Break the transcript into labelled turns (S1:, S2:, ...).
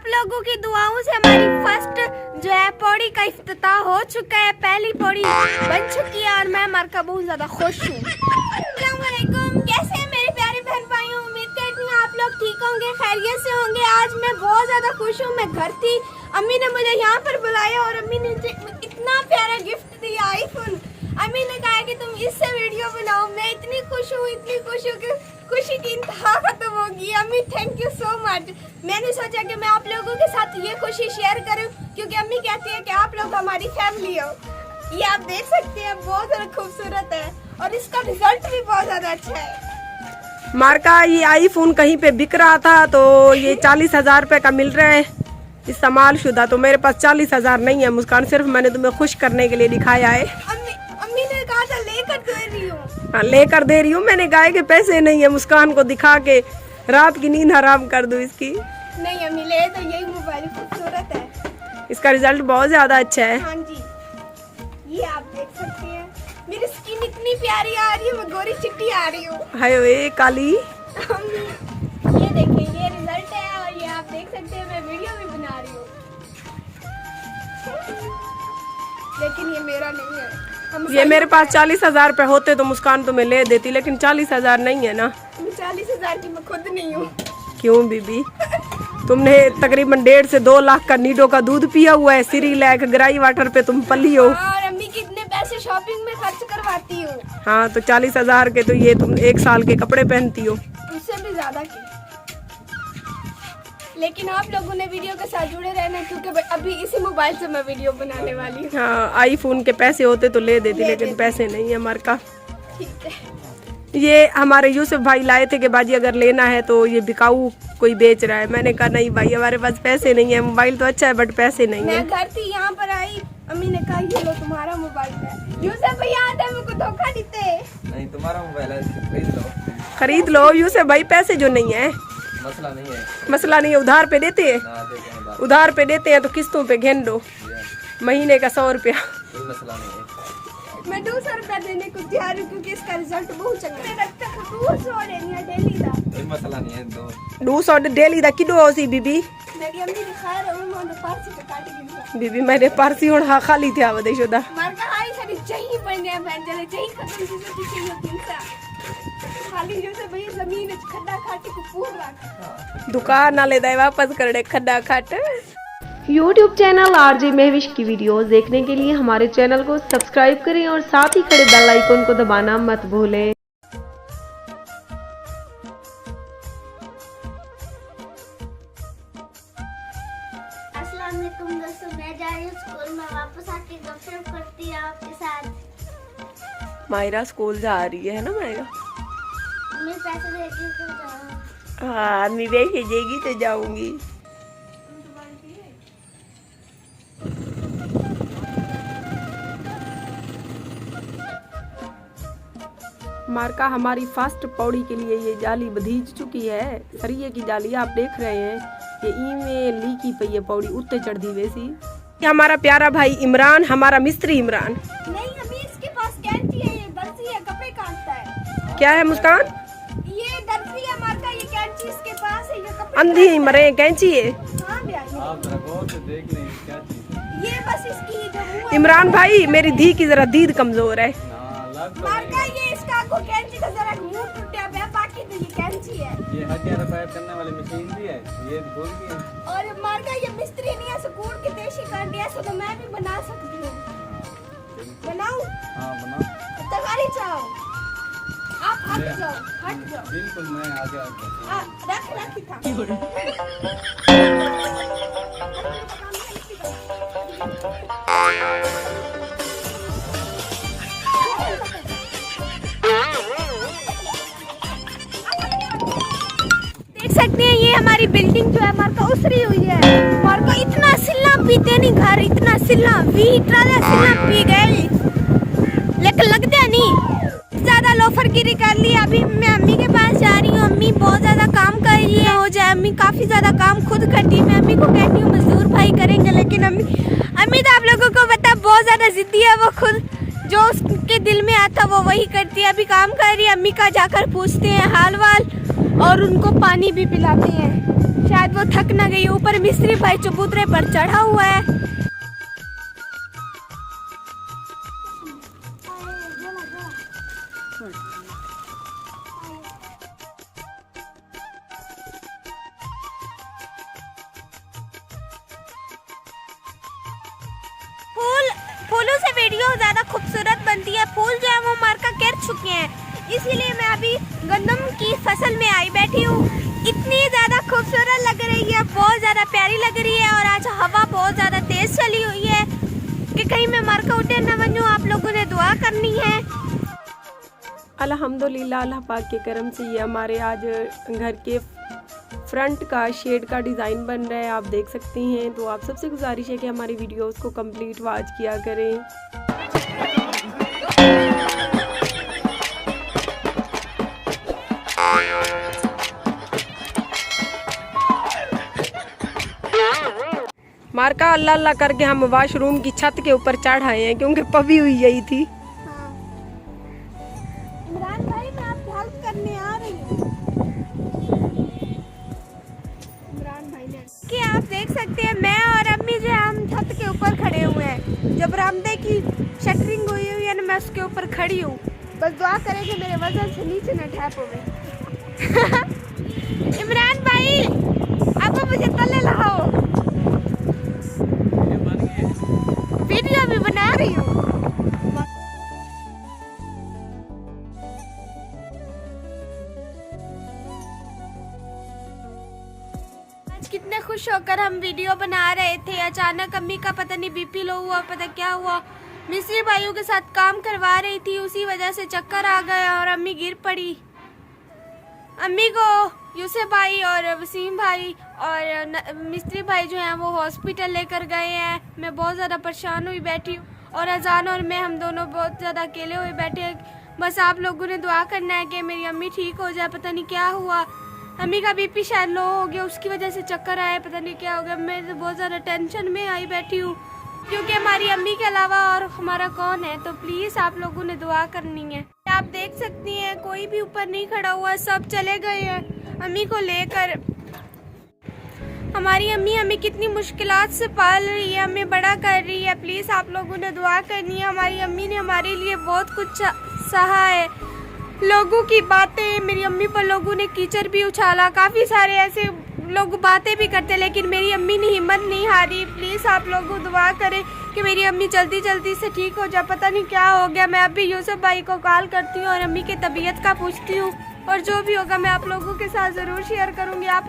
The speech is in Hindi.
S1: आप लोगों की दुआओं से हमारी फर्स्ट जो है पौड़ी का इफ्तिताह हो चुका है। पहली पौड़ी बन चुकी है और मैं मार्का बहुत ज्यादा खुश हूँ। अस्सलामुअलैकुम, कैसे हैं मेरे प्यारे बहन भाइयों? उम्मीद करती हूँ आप लोग ठीक होंगे, खैरियत से होंगे। आज मैं बहुत ज्यादा खुश हूँ। मैं घर थी, अम्मी ने मुझे यहाँ पर बुलाया और अम्मी ने इतना प्यारा गिफ्ट दिया, आईफोन। अम्मी ने कहा कि तुम इससे वीडियो बनाओ। मैं इतनी खुश हूँ कि खुशी की इंतहा खत्म होगी। अम्मी थैंक यू सो मच। मैंने सोचा कि मैं आप लोगों के साथ ये खुशी शेयर करूं, क्योंकि अम्मी कहती है कि आप लोग हमारी फैमिली हो। ये आप देख सकते हैं, बहुत ज़्यादा खूबसूरत है और इसका रिजल्ट भी बहुत ज़्यादा अच्छा है।
S2: मार्का, ये आईफोन कहीं पे बिक रहा था तो ये 40,000 रुपए का मिल रहा है इस्तेमाल शुदा। तो मेरे पास 40,000 नहीं है मुस्कान, सिर्फ मैंने तुम्हें खुश करने के लिए दिखाया है।
S1: अम्मी ने कहा था लेकर दे रही हूँ।
S2: हाँ, लेकर दे रही हूँ। मैंने गाय के पैसे नहीं है मुस्कान को दिखा के रात की नींद हराम कर दूं इसकी।
S1: नहीं अम्मी, ले तो यही मोबाइल खूबसूरत है।
S2: इसका रिजल्ट बहुत ज्यादा अच्छा है।
S1: हाँ जी, ये आप देख सकते हैं। मेरी स्किन इतनी प्यारी आ रही है, मैं गोरी चिट्टी आ रही हूँ।
S2: हाय वे काली।
S1: ये देखिए, ये रिजल्ट है और ये आप देख सकते हैं। मैं वीडियो भी बना रही हूँ, लेकिन ये मेरा नहीं है।
S2: ये मेरे पास 40,000 रुपए होते तो मुस्कान तुम्हें ले देती, लेकिन 40,000 नहीं है ना।
S1: 40,000 की मैं खुद नहीं हूँ।
S2: क्यों बीबी? तुमने तकरीबन 1.5 से 2 लाख का नीडो का दूध पिया हुआ है। सिरिलैक ग्राई वाटर पे तुम पली हो।
S1: और अम्मी कितने पैसे शॉपिंग में खर्च करवाती हो।
S2: हाँ, तो 40,000 के तो ये तुम 1 साल के कपड़े पहनती हो।
S1: उससे भी ज्यादा की। लेकिन आप लोगों ने वीडियो के साथ जुड़े रहना, क्योंकि अभी इसी मोबाइल से मैं वीडियो बनाने वाली हूँ।
S2: हाँ, आईफोन के पैसे होते तो ले देती, लेकिन पैसे नहीं है मार्का।
S1: ठीक है।
S2: ये हमारे यूसुफ भाई लाए थे कि बाजी अगर लेना है तो ये बिकाऊ कोई बेच रहा है। मैंने कहा नहीं भाई, हमारे पास पैसे नहीं है। मोबाइल तो अच्छा है बट पैसे नहीं है।
S1: मैं घर थी, यहाँ पर आई, अम्मी ने कहा ये लो तुम्हारा मोबाइल है। यूसुफ भैया आते हैं, मुझको धोखा देते।
S3: नहीं, तुम्हारा मोबाइल है,
S2: खरीद लो यूसुफ भाई। पैसे जो नहीं है,
S3: मसला नहीं है।
S2: मसला नहीं है। उधार पे देते हैं,
S3: ना देते हैं बात,
S2: उधार पे देते हैं तो किस्तों पे घेन दो। महीने का 100 रुपया।
S3: कोई मसला नहीं है।
S1: मैं 200 रुपया देने को तैयार हूँ, क्योंकि इसका रिजल्ट बहुत चंगा है। 200 लेनी है डेली का।
S3: कोई मसला नहीं है।
S2: 200 डेली दा किडो होसी बीबी।
S1: मेरी अम्मी दिखा रहा हूँ, मैं पार्सी पे काट दी।
S2: बीबी मेरे पारसी और हाँ खाली थे आवदे शुदा।
S1: मारका आई सारी चाहिए बन गया बहन, चले चाहिए खत्म चीज़ें पीछे में पिंसा खाली जो से भई जमीन खड्डा खाटी को पूरा रख
S2: दुकान ना ले दे वापस कर दे खड्डा खाट। YouTube चैनल आरजे महविश की वीडियोस देखने के लिए हमारे चैनल को सब्सक्राइब करें और साथ ही खड़े बेल आइकन को दबाना मत भूलें।
S4: अस्सलाम वालेकुम दोस्तों, मैं जा रही हूँ स्कूल में। वापस आके गपशप करती है आपके साथ।
S2: मायरा स्कूल जा रही है ना मायरा?
S4: मैं पैसे देके फिर जाऊँ।
S2: हाँ, मैं वैसे देगी तो जाऊंगी। मार्का, हमारी फर्स्ट पौड़ी के लिए ये जाली बधीज चुकी है। सरिये की जाली आप देख रहे हैं। ये ईमें लीकी पई है पौड़ी उत्ते चढ़ दी वैसी। ये हमारा प्यारा भाई इमरान, हमारा मिस्त्री इमरान।
S1: नहीं अम्मी, इसके पास कैंची है, ये दर्जी है, कपड़े काटता है।
S2: क्या है मुस्कान?
S1: ये दर्जी है मारका, ये कैंची इसके पास है, ये कपड़े
S2: अंधी ही मरे कैंची है।
S1: हाँ भैया,
S3: आप गौर से देख लें क्या चीज है।
S1: ये बस इसकी जो मुंह है।
S2: इमरान भाई, मेरी धी की जरा दीद कमजोर है।
S1: मारका, ये इसका को कैंची का जरा मुंह टूटा है, बाकी तो ये कैंची है।
S3: ये हड्डियां रिपेयर करने वाली मशीन भी है, ये भूल गई है।
S1: और मारका, ये मिस्त्री नहीं है, सुकून की देशी कर दिया, तो मैं भी बना सकती हूँ। बनाऊं?
S3: हाँ बनाओ।
S1: तगारी चाहो, आप हट जाओ, हट जाओ।
S3: बिल्कुल, मैं आ गया।
S1: रख था। देख सकते हैं, ये हमारी बिल्डिंग जो है मारका उसरी हुई है। मारका इतना सिल्ला पीते नहीं घर, इतना सिल्ला 20 ट्राले सिल्ला पी गए, लेकिन लगता नहीं। ज्यादा लोफरगिरी कर ली। अभी मैं अम्मी के पास जा रही हूँ। अम्मी बहुत ज्यादा काम कर रही है, हो जाए। अम्मी काफी ज्यादा काम खुद करती है। मैं अम्मी को कहती हूँ मजदूर भाई करेंगे, लेकिन अम्मी तो आप लोगों को पता बहुत ज्यादा जिद्दी है। वो खुद जो उसके दिल में आता वो वही करती है। अभी काम कर रही है, अम्मी का जाकर पूछते हैं हाल वाल और उनको पानी भी पिलाते हैं। शायद वो थक ना गई। ऊपर मिस्त्री भाई चबूतरे पर चढ़ा हुआ है। फूलों से वीडियो ज्यादा खूबसूरत बनती है। फूल जो है वो मार्का गिर चुके हैं, इसीलिए मैं अभी गंदम की फसल में आई बैठी हूँ। इतनी ज्यादा खूबसूरत लग रही है, बहुत ज्यादा प्यारी लग रही है। और आज हवा बहुत ज्यादा तेज चली हुई है कि कहीं मैं मार्का उठे न बनूं। आप लोगों ने दुआ करनी है।
S2: अल्हम्दुलिल्लाह, अल्लाह पाक के करम से ये हमारे आज घर के फ्रंट का शेड का डिज़ाइन बन रहा है, आप देख सकती हैं। तो आप सबसे गुजारिश है कि हमारी वीडियोस को कंप्लीट वॉच किया करें। मार्का अल्लाह अल्लाह करके हम वॉशरूम की छत के ऊपर चढ़ आए हैं क्योंकि पवी हुई गई थी।
S1: इमरान भाई, मैं आपकी हेल्प करने आ रही हूँ। इमरान भाई ने कि आप देख सकते हैं मैं और अम्मी जो है हम छत के ऊपर खड़े हुए हैं। जब बरामदे की शटरिंग हुई है ना, मैं उसके ऊपर खड़ी हूँ। बस दुआ करें कि मेरे वजन से नीचे न ठैप हो। इमरान भाई, आप मुझे तले लगाओ। वीडियो भी बना रही हूँ। आज कितने खुश होकर हम वीडियो बना रहे थे, अचानक अम्मी का पता नहीं बीपी लो हुआ, पता क्या हुआ। मिस्त्री भाइयों के साथ काम करवा रही थी, उसी वजह से चक्कर आ गया और अम्मी गिर पड़ी। अम्मी को यूसुफ भाई और वसीम भाई और मिस्त्री भाई जो हैं वो हॉस्पिटल लेकर गए हैं। मैं बहुत ज़्यादा परेशान हुई बैठी हूँ और अजान और मैं हम दोनों बहुत ज़्यादा अकेले हुए बैठे हैं। बस आप लोगों ने दुआ करना है कि मेरी अम्मी ठीक हो जाए। पता नहीं क्या हुआ, अम्मी का बीपी शायद लो हो गया, उसकी वजह से चक्कर आया, पता नहीं क्या हो गया। मैं तो बहुत ज़्यादा टेंशन में आई बैठी हूँ क्योंकि हमारी अम्मी के अलावा और हमारा कौन है। तो प्लीज़ आप लोगों ने दुआ करनी है। आप देख सकती हैं कोई भी ऊपर नहीं खड़ा हुआ, सब चले गए हैं अम्मी को लेकर। हमारी अम्मी हमें कितनी मुश्किलात से पाल रही है, हमें बड़ा कर रही है। प्लीज़ आप लोगों ने दुआ करनी है। हमारी अम्मी ने हमारे लिए बहुत कुछ सहा है। लोगों की बातें, मेरी अम्मी पर लोगों ने कीचड़ भी उछाला, काफ़ी सारे ऐसे लोग बातें भी करते, लेकिन मेरी अम्मी ने हिम्मत नहीं हारी। प्लीज़ आप लोग दुआ करें कि मेरी अम्मी जल्दी जल्दी से ठीक हो जाए। पता नहीं क्या हो गया। मैं अभी यूसुफ भाई को कॉल करती हूँ और अम्मी की तबीयत का पूछती हूँ, और जो भी होगा मैं आप लोगों के साथ ज़रूर शेयर करूँगी। आप